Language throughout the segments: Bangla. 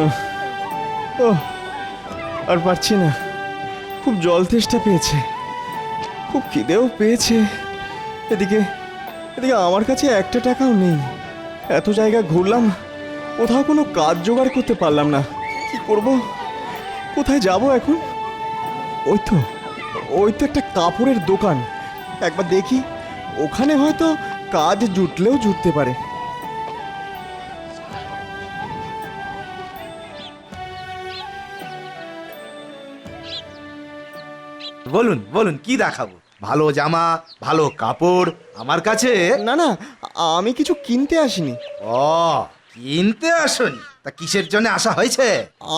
ও আর পারছি না, খুব জল তেষ্টা পেয়েছে, খুব খিদেও পেয়েছে। এদিকে এদিকে আমার কাছে একটা টাকাও নেই। এত জায়গা ঘুরলাম, কোথাও কোনো কাজ জোগাড় করতে পারলাম না। কি করব, কোথায় যাব এখন? ওই তো একটা কাপড়ের দোকান, একবার দেখি, ওখানে হয়তো কাজ জুটলেও জুটতে পারে। বলুন বলুন, কি দেখাবো? ভালো জামা, ভালো কাপড় আমার কাছে। না না, আমি কিছু কিনতে আসিনি। ও, কিনতে আসনি? তা কিসের জন্য আসা হয়েছে?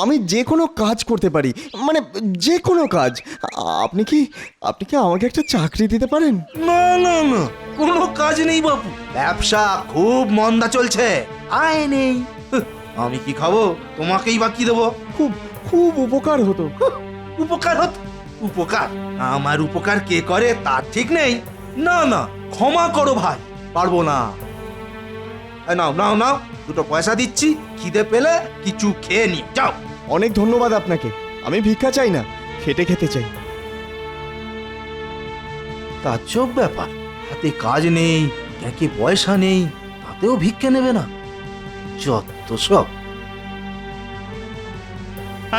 আমি যে কোনো কাজ করতে পারি, মানে যে কোনো কাজ। আপনি কি আমাকে একটা চাকরি দিতে পারেন? না না না, কোনো কাজ নেই বাবু, ব্যবসা খুব মন্দা চলছে, আয় নেই। আমি কি খাবো? তোমাকেই বা কি দেবো? খুব খুব উপকার হতো। উপকার হতো? উপকার? আমার উপকার কে করে তার ঠিক নেই। না না, ক্ষমা করো ভাই, পারবো না। নাও নাও নাও, দুটো পয়সা দিচ্ছি, খিদে পেলে কিছু খেয়ে নি, যাও। অনেক ধন্যবাদ আপনাকে, আমি ভিক্ষা চাই না, খেটে খেতে চাই। তাজ্জব ব্যাপার, হাতে কাজ নেই, ব্যাংকে পয়সা নেই, তাতেও ভিক্ষে নেবে না, যত সব।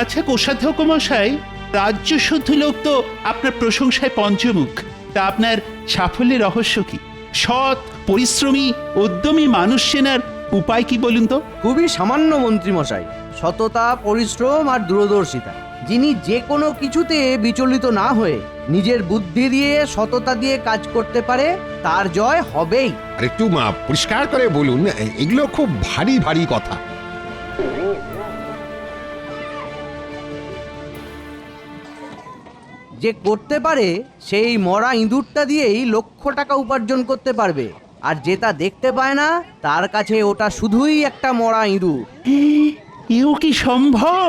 আচ্ছা কোষাধ্যক্ষ মশাই, রাজ্য শুদ্ধ লোক তো আপনার প্রশংসায় পঞ্চমুখ। তা আপনার সাফল্যের রহস্য কি? সৎ, পরিশ্রমী, উদ্যমী মানুষ চেনার উপায় কি বলুন তো? খুবই সামান্য মন্ত্রীমশাই, সততা, পরিশ্রম আর দূরদর্শিতা। যিনি যে কোনো কিছুতে বিচলিত না হয়ে নিজের বুদ্ধি দিয়ে, সততা দিয়ে কাজ করতে পারে, তার জয় হবেই। আর একটু পরিষ্কার করে বলুন, এগুলো খুব ভারী ভারী কথা। যে করতে পারে সেই মরা ইঁদুরটা দিয়েই লক্ষ টাকা উপার্জন করতে পারবে, আর যে তা দেখতে পায় না, তার কাছে ওটা শুধুই একটা মরা ইঁদুর। এও কি সম্ভব?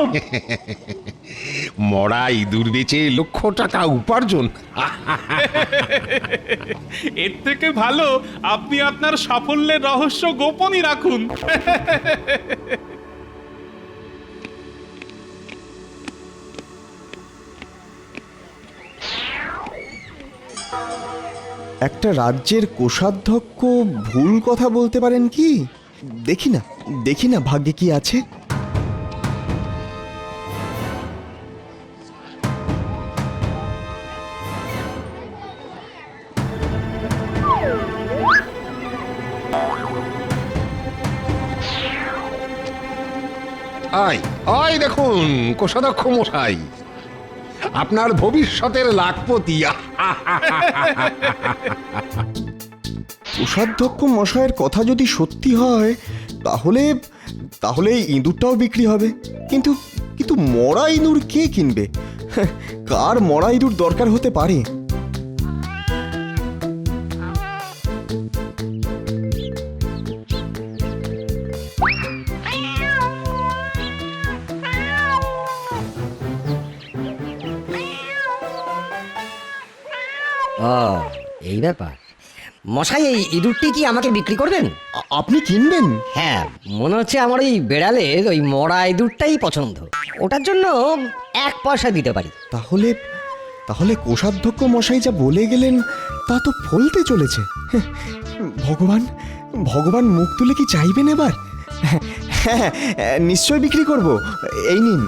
মরা ইঁদুর বেচে লক্ষ টাকা উপার্জন? এর থেকে ভালো আপনি আপনার সাফল্যের রহস্য গোপনই রাখুন। একটা রাজ্যের কোষাধ্যক্ষ ভুল কথা বলতে পারেন কি? দেখি না ভাগ্যে কি আছে। আয় আয়, দেখুন কোষাধ্যক্ষ মশাই, আপনার ভবিষ্যতের লাখপতি। কোষাধ্যক্ষ মশাইয়ের কথা যদি সত্যি হয়, তাহলে এই ইঁদুরটাও বিক্রি হবে। কিন্তু মরা ইঁদুর কে কিনবে? কার মরা ইঁদুর দরকার হতে পারে? ও, এই ব্যাপার। মশাই, এই ইঁদুরটি কি আমাকে বিক্রি করবেন? আপনি কিনবেন? হ্যাঁ, মনে হচ্ছে আমার ওই বেড়ালের ওই মরা ইঁদুরটাই পছন্দ। ওটার জন্য 1 পয়সা দিতে পারি। তাহলে কোষাধ্যক্ষ মশাই যা বলে গেলেন তা তো ফলতে চলেছে। ভগবান মুখ তুলে কি চাইবেন এবার? হ্যাঁ, নিশ্চয় বিক্রি করব, এই নিন।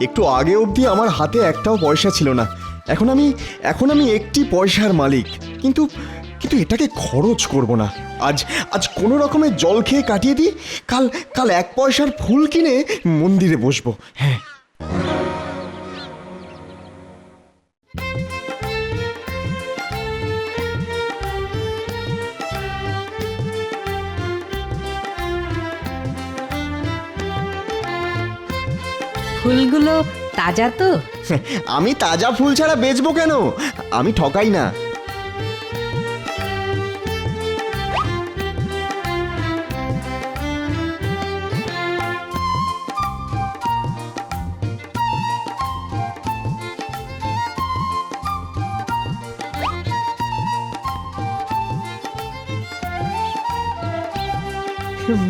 একটু আগে অবধি আমার হাতে একটাও পয়সা ছিল না, এখন আমি একটি পয়সার মালিক। কিন্তু এটাকে খরচ করব না। আজ কোনো রকমের জল খেয়ে কাটিয়ে দিই, কাল 1 পয়সার ফুল কিনে মন্দিরে বসবো। হ্যাঁ, ফুলগুলো তাজা তো? আমি তাজা ফুল ছাড়া বেচবো কেন? আমি ঠকাই না।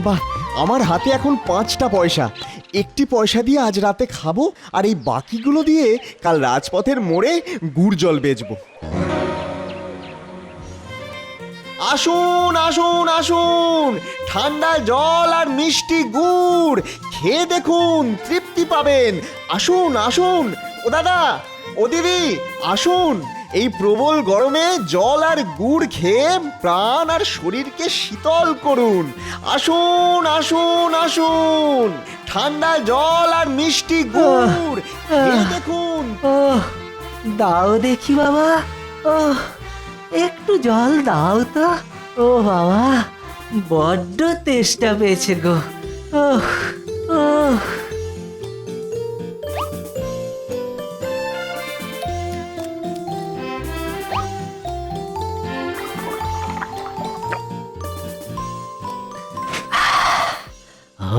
বাহ, আমার হাতে এখন 5টা পয়সা। একটি পয়সা দিয়ে আজ রাতে খাবো, আর এই বাকিগুলো দিয়ে কাল রাজপথের মোড়ে গুড় জল বেচবো। আসুন আসুন আসুন, ঠান্ডা জল আর মিষ্টি গুড় খেয়ে দেখুন, তৃপ্তি পাবেন। আসুন আসুন, ও দাদা, ও দিদি, আসুন। এই প্রবল গরমে জল আর গুড় খেয়ে প্রাণ আর শরীরকে শীতল করুন। আসুন আসুন আসুন, ঠান্ডা জল আর মিষ্টি গুড় খেয়ে দেখুন। দাও দেখি বাবা, ও একটু জল দাও তো। ও বাবা, বড্ড তেষ্টা পেয়েছে গো। ও ও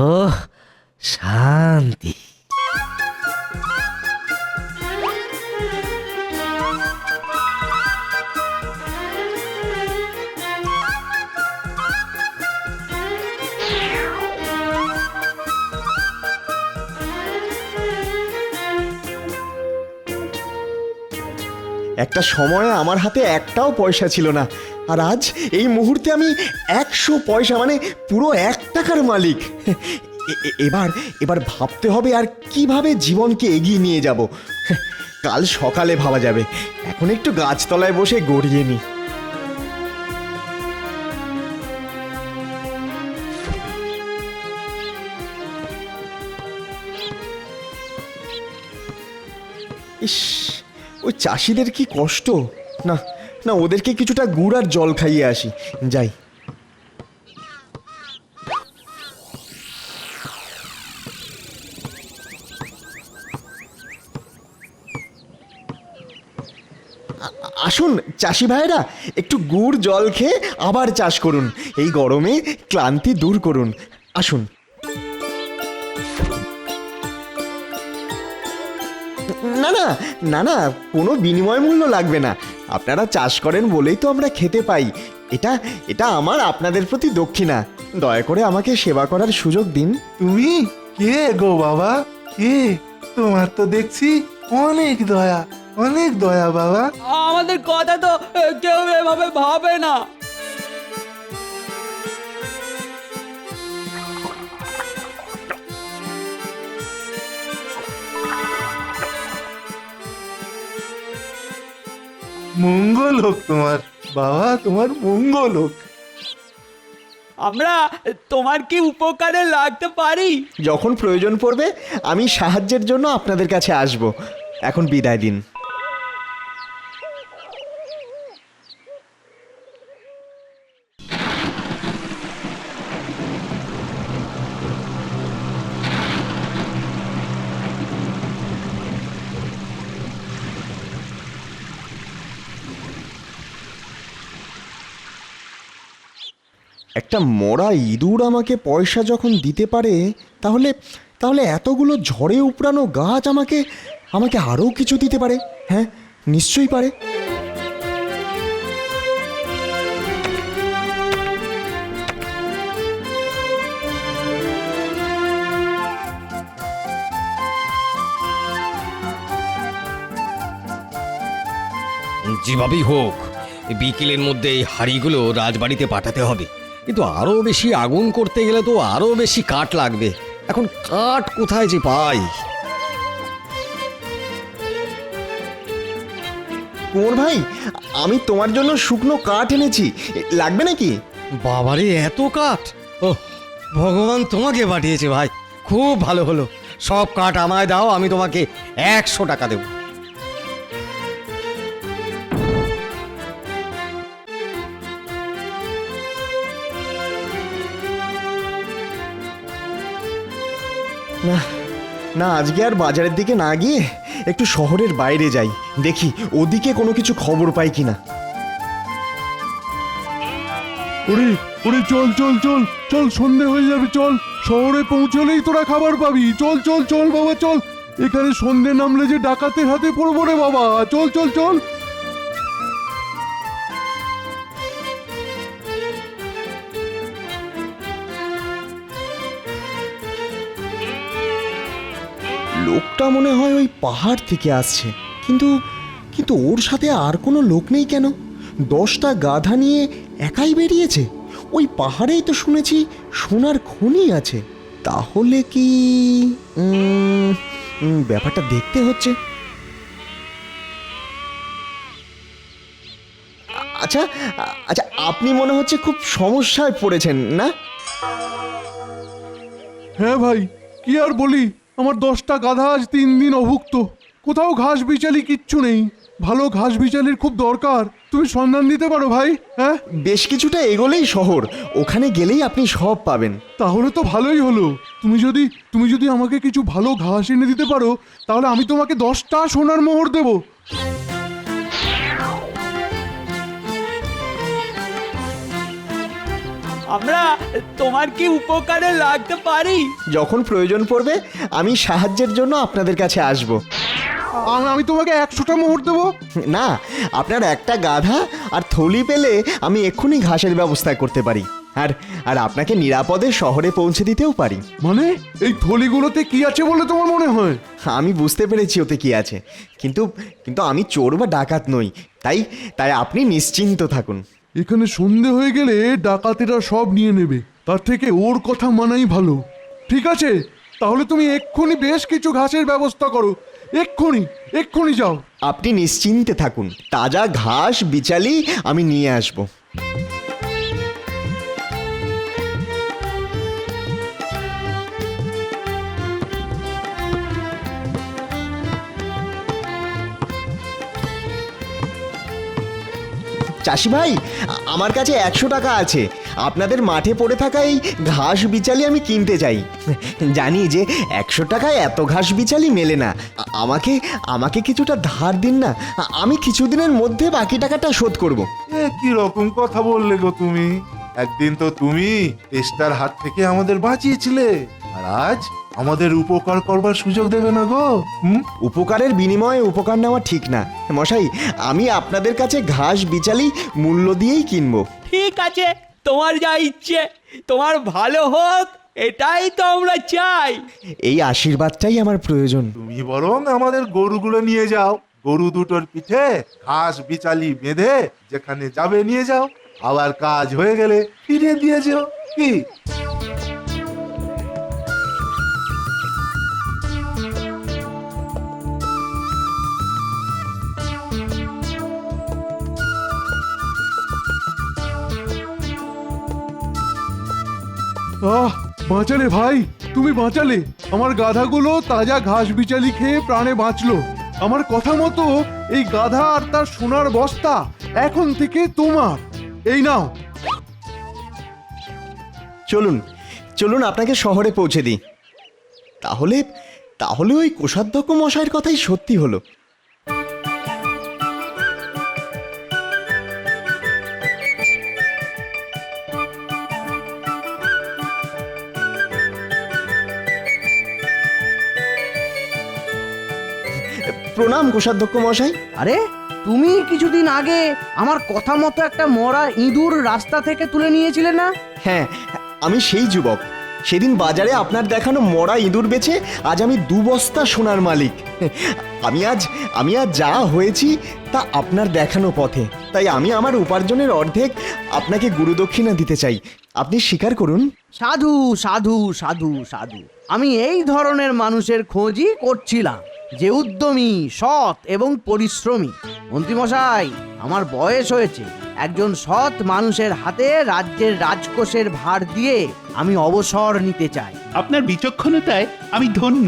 ও শান্তি। একটা সময়ে আমার হাতে একটাও পয়সা ছিল না, আর আজ এই মুহূর্তে আমি 100 পয়সা, মানে পুরো 1 টাকার মালিক। এবার এবার ভাবতে হবে আর কিভাবে জীবনকে এগিয়ে নিয়ে যাব। কাল সকালে ভাবা যাবে, এখন একটু গাছতলায় বসে গড়িয়ে নি। ইস, ওই চাষিদের কি কষ্ট। না না, ওদেরকে কিছুটা গুড় আর জল খাইয়ে আসি, যাই। আসুন চাষি ভাইরা, একটু গুড় জল খেয়ে আবার চাষ করুন, এই গরমে ক্লান্তি দূর করুন। আসুন। না না না না, কোনো বিনিময় মূল্য লাগবে না। আপনারা চাষ করেন বলেই তো আমরা খেতে পাই। এটা এটা আমার আপনাদের প্রতি দক্ষিণা। দয়া করে আমাকে সেবা করার সুযোগ দিন। তুমি কে গো বাবা, কে? তোমার তো দেখছি অনেক দয়া, অনেক দয়া বাবা। আমাদের কথা তো কেউ এভাবে ভাবে না। মঙ্গল হোক তোমার বাবা, তোমার মঙ্গল হোক। আমরা তোমার কি উপকারে লাগতে পারি? যখন প্রয়োজন পড়বে আমি সাহায্যের জন্য আপনাদের কাছে আসব। এখন বিদায় দিন। একটা মরা ইঁদুর আমাকে পয়সা যখন দিতে পারে, তাহলে তাহলে এতগুলো ঝড়ে উপড়ানো গাছ আমাকে আমাকে আরও কিছু দিতে পারে। হ্যাঁ, নিশ্চয়ই পারে। যেভাবেই হোক বিকেলের মধ্যে এই হাঁড়িগুলো রাজবাড়িতে পাঠাতে হবে, কিন্তু আরো বেশি আগুন করতে গেলে তো আরো বেশি কাঠ লাগবে। এখন কাঠ কোথায় যে পাই? কুমোর ভাই, আমি তোমার জন্য শুকনো কাঠ এনেছি, লাগবে নাকি? বাবারে, এত কাঠ! ও ভগবান তোমাকে পাঠিয়েছে ভাই, খুব ভালো হলো। সব কাঠ আমায় দাও, আমি তোমাকে 100 টাকা দেব। না না, আজকে আর বাজারের দিকে না গিয়ে একটু শহরের বাইরে যাই, দেখি ওদিকে কোনো কিছু খবর পাই কিনা। ওরে ওরে, চল চল চল চল, সন্ধে হয়ে যাবে, চল। শহরে পৌঁছলেই তোরা খাবার পাবি। চল চল চল বাবা, চল। এখানে সন্ধে নামলে যে ডাকাতের হাতে পড়বো রে বাবা। চল চল চল। লোকটা মনে হয় ওই পাহাড় থেকে আসছে, কিন্তু কিন্তু ওর সাথে আর কোনো লোক নেই কেন? 10টা গাধা নিয়ে একাই বেরিয়েছে। ওই পাহাড়েই তো শুনেছি সোনার খনি আছে। তাহলে কি ব্যাপারটা দেখতে হচ্ছে। আচ্ছা আচ্ছা, আপনি মনে হচ্ছে খুব সমস্যায় পড়েছেন না? হ্যাঁ ভাই, কি আর বলি, আমার 10টা গাধা আজ 3 দিন অভুক্ত। কোথাও ঘাস বিচালি কিচ্ছু নেই। ভালো ঘাস বিচালির খুব দরকার, তুমি সন্ধান দিতে পারো ভাই? হ্যাঁ, বেশ কিছুটা এগোলেই শহর, ওখানে গেলেই আপনি সব পাবেন। তাহলে তো ভালোই হলো। তুমি যদি আমাকে কিছু ভালো ঘাস এনে দিতে পারো, তাহলে আমি তোমাকে 10টা সোনার মোহর দেব। আমরা তোমার কি উপকারে লাগতে পারি? যখন প্রয়োজন পড়বে আমি সাহায্যের জন্য আপনাদের কাছে আসব। আমি তোমাকে 100টা মোহর দেবো। না, আপনার একটা গাধা আর থলি পেলে আমি এক্ষুনি ঘাসের ব্যবস্থা করতে পারি, আর আর আপনাকে নিরাপদে শহরে পৌঁছে দিতেও পারি। মানে এই থলিগুলোতে কি আছে বলে তোমার মনে হয়? আমি বুঝতে পেরেছি ওতে কি আছে, কিন্তু কিন্তু আমি চোর বা ডাকাত নই, তাই আপনি নিশ্চিন্ত থাকুন। এখানে সন্ধে হয়ে গেলে ডাকাতেরা সব নিয়ে নেবে, তার থেকে ওর কথা মানাই ভালো। ঠিক আছে, তাহলে তুমি এক্ষুনি বেশ কিছু ঘাসের ব্যবস্থা করো। এক্ষুনি যাও। আপনি নিশ্চিন্তে থাকুন, তাজা ঘাস বিচালি আমি নিয়ে আসব। চাষি ভাই, আমার কাছে 100 টাকা আছে। আপনাদের মাঠে পড়ে থাকা এই ঘাস বিচালি আমি কিনতে চাই। জানি যে 100 টাকায় এত ঘাস বিচালি মেলে না। আমাকে কিছুটা ধার দিন না, আমি কিছুদিনের মধ্যে বাকি টাকাটা শোধ করব। এ কি রকম কথা বললে গো তুমি? একদিন তো তুমি তেষ্টার হাত থেকে আমাদের বাঁচিয়েছিলে, আর আজ আমাদের উপকার করবার সুযোগ দেবে না গো? উপকারের বিনিময়ে উপকার নেওয়া ঠিক না মশাই। আমি আপনাদের কাছে ঘাস বিচালি মূল্য দিয়েই কিনবো। ঠিক আছে, তোমার যা ইচ্ছে, তোমার ভালো হোক, এটাই তো আমরা চাই। এই আশীর্বাদটাই আমার প্রয়োজন। তুমি বরং আমাদের গরুগুলো নিয়ে যাও, গরু দুটোর পিঠে ঘাস বিচালি বেঁধে যেখানে যাবে নিয়ে যাও, আবার কাজ হয়ে গেলে ফিরে দিয়ে যেও। কি? বাঁচালে ভাই, তুমি বাঁচালে। আমার গাধাগুলো তাজা ঘাস বিচালি খেয়ে প্রাণে বাঁচলো। আমার কথা মতো এই গাধা আর তার সোনার বস্তা এখন থেকে তোমার। এই নাও। চলুন আপনাকে শহরে পৌঁছে দিই। তাহলে ওই কোষাধ্যক্ষ মশাইয়ের কথাই সত্যি হলো। প্রণাম কোষাধ্যক্ষ মশাই। আরে, তুমি কিছুদিন আগে আমার কথা মতো একটা মরা ইঁদুর রাস্তা থেকে তুলে নিয়েছিলে না? হ্যাঁ, আমি সেই যুবক। সেদিন বাজারে আপনার দেখানো মরা ইঁদুর বেচে আজ আমি 2 বস্তা সোনার মালিক। আমি আজ যা হয়েছি তা আপনার দেখানো পথে। তাই আমি আমার উপার্জনের অর্ধেক আপনাকে গুরুদক্ষিণা দিতে চাই, আপনি স্বীকার করুন। সাধু সাধু সাধু সাধু, আমি এই ধরনের মানুষের খোঁজই করছিলাম, যে উদ্যমী, সৎ এবং পরিশ্রমী। মন্ত্রীমশাই, আমার বয়স হয়েছে। একজন সৎ মানুষের হাতে রাজ্যের রাজকোষের ভার দিয়ে আমি অবসর নিতে চাই। আপনার বিচক্ষণতায় আমি ধন্য।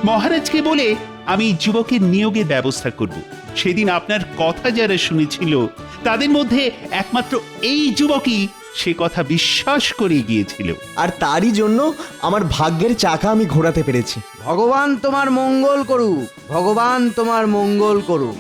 মহারাজকে বলে আমি যুবকের নিয়োগের ব্যবস্থা করব। সেদিন আপনার কথা যারা শুনেছিল তাদের মধ্যে একমাত্র এই যুবকই সে কথা বিশ্বাস করে গিয়েছিল, আর তারই জন্য আমার ভাগ্যের চাকা আমি ঘোরাতে পেরেছি। ভগবান তোমার মঙ্গল করুক, ভগবান তোমার মঙ্গল করুক।